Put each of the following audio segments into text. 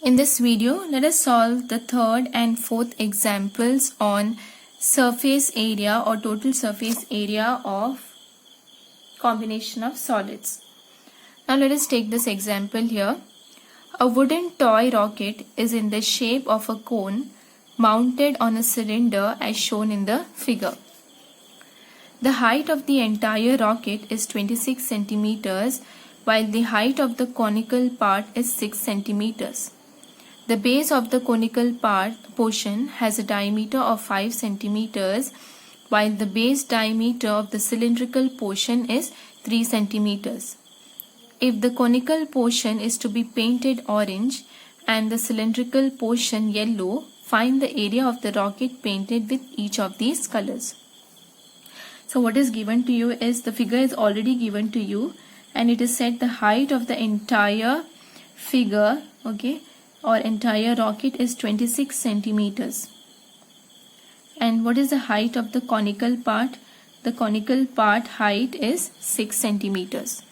In this video, let us solve the third and fourth examples on surface area or total surface area of combination of solids. Now let us take this example here. A wooden toy rocket is in the shape of a cone mounted on a cylinder as shown in the figure. The height of the entire rocket is 26 centimeters while the height of the conical part is 6 centimeters. The base of the conical portion has a diameter of 5 centimeters while the base diameter of the cylindrical portion is 3 centimeters. If the conical portion is to be painted orange and the cylindrical portion yellow, find the area of the rocket painted with each of these colors. So what is given to you is the figure is already given to you and it is said the height of the entire figure, or entire rocket is 26 centimeters. And what is the height of the conical part? The conical part height is 6 centimeters.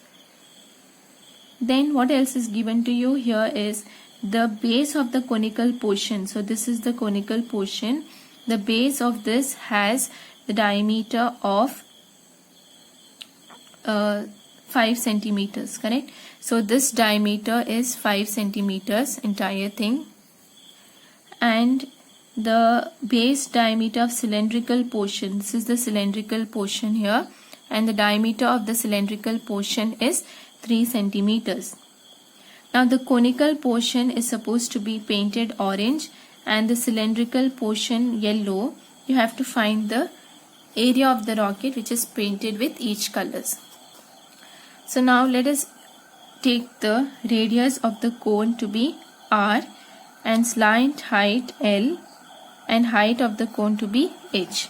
Then what else is given to you here is the base of the conical portion. So this is the conical portion. The base of this has the diameter of 5 centimeters, correct? So this diameter is 5 centimeters, entire thing. And the base diameter of cylindrical portion, this is the cylindrical portion here, and the diameter of the cylindrical portion is 3 centimeters. Now the conical portion is supposed to be painted orange and the cylindrical portion yellow. You have to find the area of the rocket which is painted with each colors. So now let us take the radius of the cone to be r and slant height L and height of the cone to be h.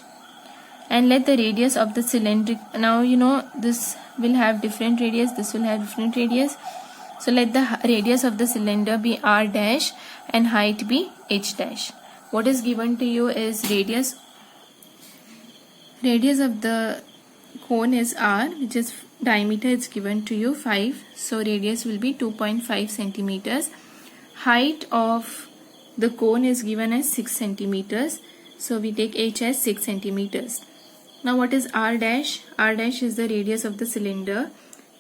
And let the radius of the cylindric, now you know this will have different radius, this will have different radius. So let the radius of the cylinder be r dash and height be h dash. What is given to you is radius of the cone is r, which is diameter is given to you 5, so radius will be 2.5 centimeters. Height of the cone is given as 6 centimeters, so we take h as 6 centimeters. Now what is r dash? R dash is the radius of the cylinder.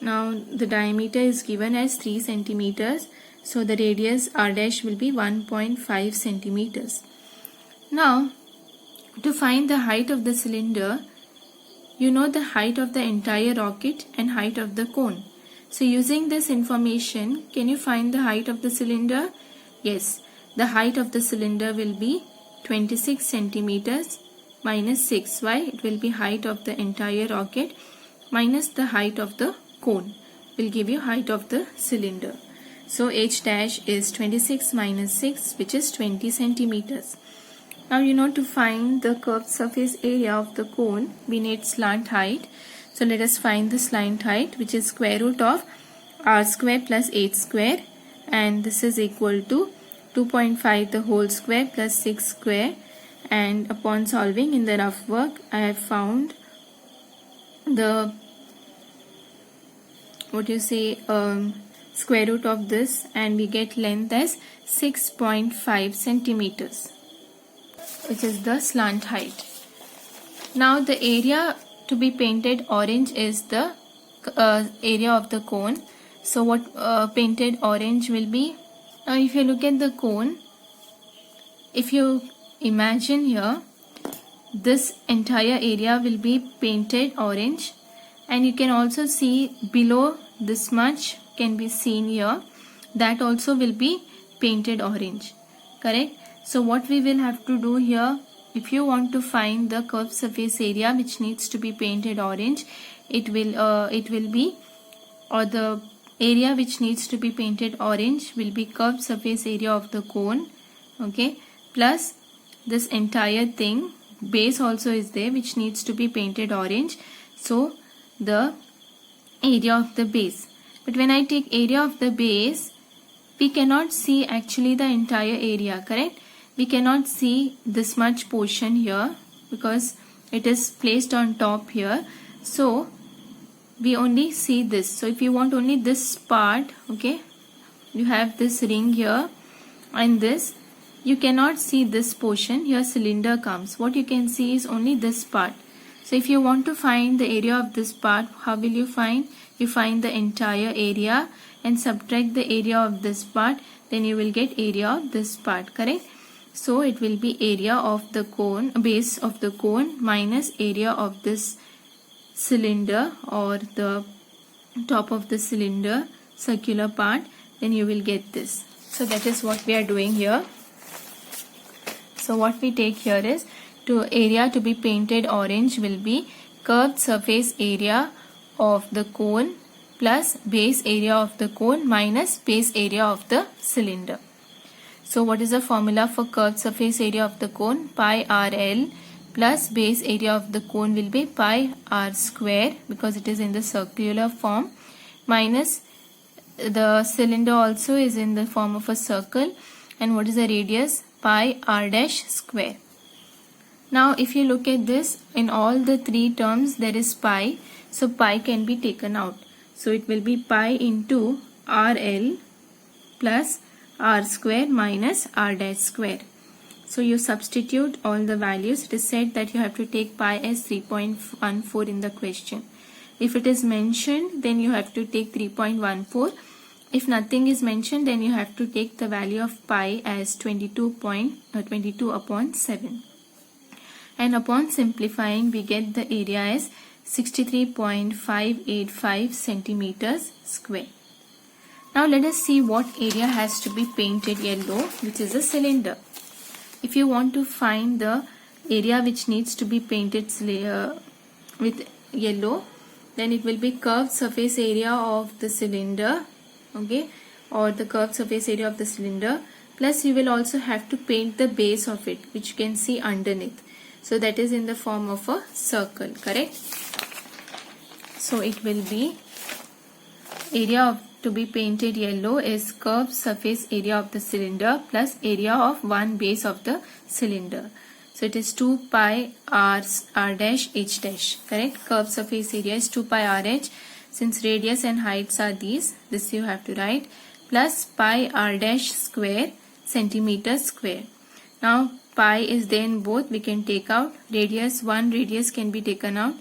Now the diameter is given as 3 centimeters, so the radius r dash will be 1.5 centimeters. Now to find the height of the cylinder, you know the height of the entire rocket and height of the cone. So using this information, can you find the height of the cylinder? Yes, the height of the cylinder will be 26 centimeters minus 6. Why? It will be height of the entire rocket minus the height of the cone will give you height of the cylinder. So h dash is 26 minus 6, which is 20 centimeters. Now you know to find the curved surface area of the cone, we need slant height. So let us find the slant height, which is square root of r square plus h square, and this is equal to 2.5 the whole square plus 6 square. And upon solving in the rough work, I have found the square root of this, and we get length as 6.5 centimeters, which is the slant height. Now the area to be painted orange is the area of the cone. So what painted orange will be? Now if you look at the cone, if you imagine here, this entire area will be painted orange, and you can also see below this much can be seen here, that also will be painted orange, correct? So what we will have to do here, if you want to find the curved surface area which needs to be painted orange, it will be, or the area which needs to be painted orange will be curved surface area of the cone, plus this entire thing, base also is there which needs to be painted orange, so the area of the base. But when I take area of the base, we cannot see actually the entire area, correct? We cannot see this much portion here because it is placed on top here. So we only see this. So if you want only this part, you have this ring here and this, you cannot see this portion. Your cylinder comes. What you can see is only this part. So if you want to find the area of this part, how will you find? You find the entire area and subtract the area of this part, then you will get area of this part, correct? So it will be area of the cone, base of the cone minus area of this cylinder or the top of the cylinder, circular part, then you will get this. So that is what we are doing here. So what we take here is, to area to be painted orange will be curved surface area of the cone plus base area of the cone minus base area of the cylinder. So what is the formula for curved surface area of the cone? Pi RL plus base area of the cone will be pi r square, because it is in the circular form, minus the cylinder also is in the form of a circle, and what is the radius? Pi r dash square. Now if you look at this, in all the three terms there is pi, so pi can be taken out. So it will be pi into RL plus r square minus r dash square. So you substitute all the values. It is said that you have to take pi as 3.14 in the question. If it is mentioned, then you have to take 3.14. If nothing is mentioned, then you have to take the value of pi as 22 upon 7. And upon simplifying, we get the area as 63.585 centimeters square. Now let us see what area has to be painted yellow, which is a cylinder. If you want to find the area which needs to be painted with yellow, then it will be curved surface area of the cylinder, okay, or the curved surface area of the cylinder, plus you will also have to paint the base of it, which you can see underneath. So that is in the form of a circle, correct? So it will be area to be painted yellow is curved surface area of the cylinder plus area of one base of the cylinder. So it is 2 pi r dash h dash, correct? Curved surface area is 2 pi r h. Since radius and heights are these, this you have to write, plus pi r dash square centimeter square. Now pi is there in both, we can take out. One radius can be taken out.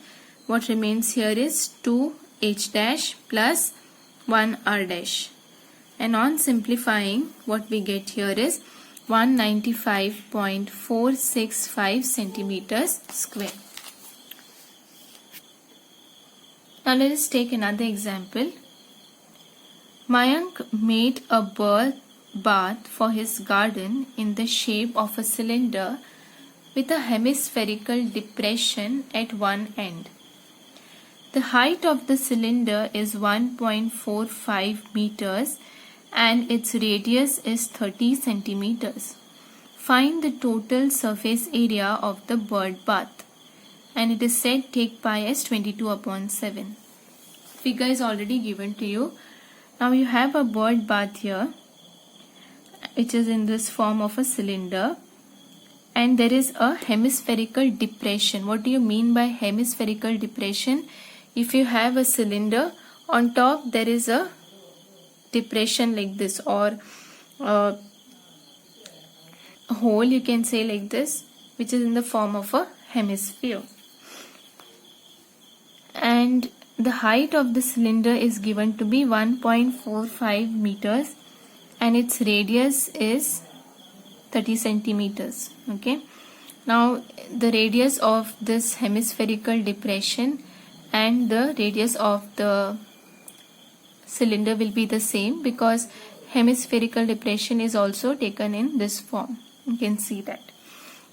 What remains here is 2 h dash plus 1 r dash. And on simplifying, what we get here is 195.465 centimeters square. Now let us take another example. Mayank made a bird bath for his garden in the shape of a cylinder with a hemispherical depression at one end. The height of the cylinder is 1.45 meters and its radius is 30 centimeters. Find the total surface area of the bird bath. And it is said take pi as 22 upon 7. Figure is already given to you. Now you have a bird bath here, which is in this form of a cylinder, and there is a hemispherical depression. What do you mean by hemispherical depression? If you have a cylinder, on top there is a depression like this, or a hole, you can say like this, which is in the form of a hemisphere. And the height of the cylinder is given to be 1.45 meters and its radius is 30 centimeters. Okay. Now the radius of this hemispherical depression and the radius of the cylinder will be the same, because hemispherical depression is also taken in this form. You can see that.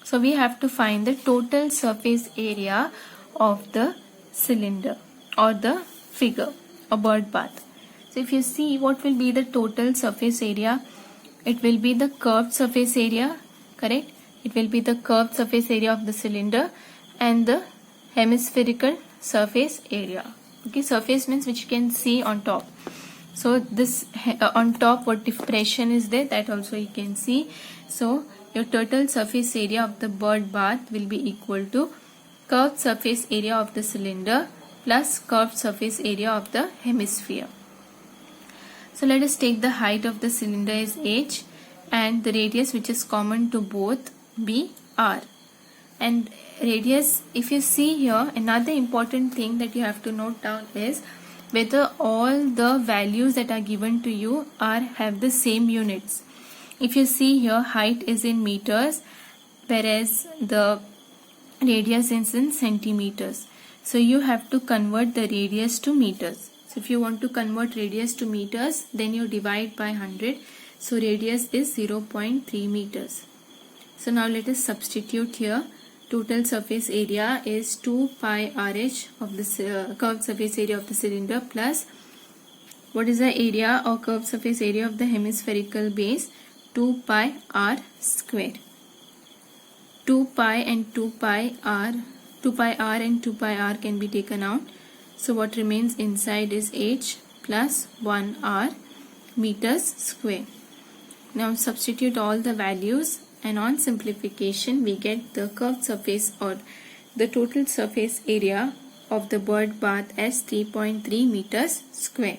So we have to find the total surface area of the cylinder or the figure, a bird bath. So if you see, what will be the total surface area? It will be the curved surface area, correct? It will be the curved surface area of the cylinder and the hemispherical surface area. Okay, surface means which you can see on top. So this on top, what depression is there, that also you can see. So your total surface area of the bird bath will be equal to curved surface area of the cylinder plus curved surface area of the hemisphere. So let us take the height of the cylinder as h and the radius which is common to both be r. And radius, if you see here, another important thing that you have to note down is whether all the values that are given to you have the same units. If you see here, height is in meters, whereas the radius is in centimeters. So you have to convert the radius to meters. So if you want to convert radius to meters, then you divide by 100. So radius is 0.3 meters. So now let us substitute here. Total surface area is 2 pi RH of the curved surface area of the cylinder plus what is the area or curved surface area of the hemispherical base? 2 pi r square. 2 pi and 2 pi r and 2 pi r can be taken out. So what remains inside is h plus 1 r meters square. Now substitute all the values, and on simplification we get the curved surface or the total surface area of the bird bath as 3.3 meters square.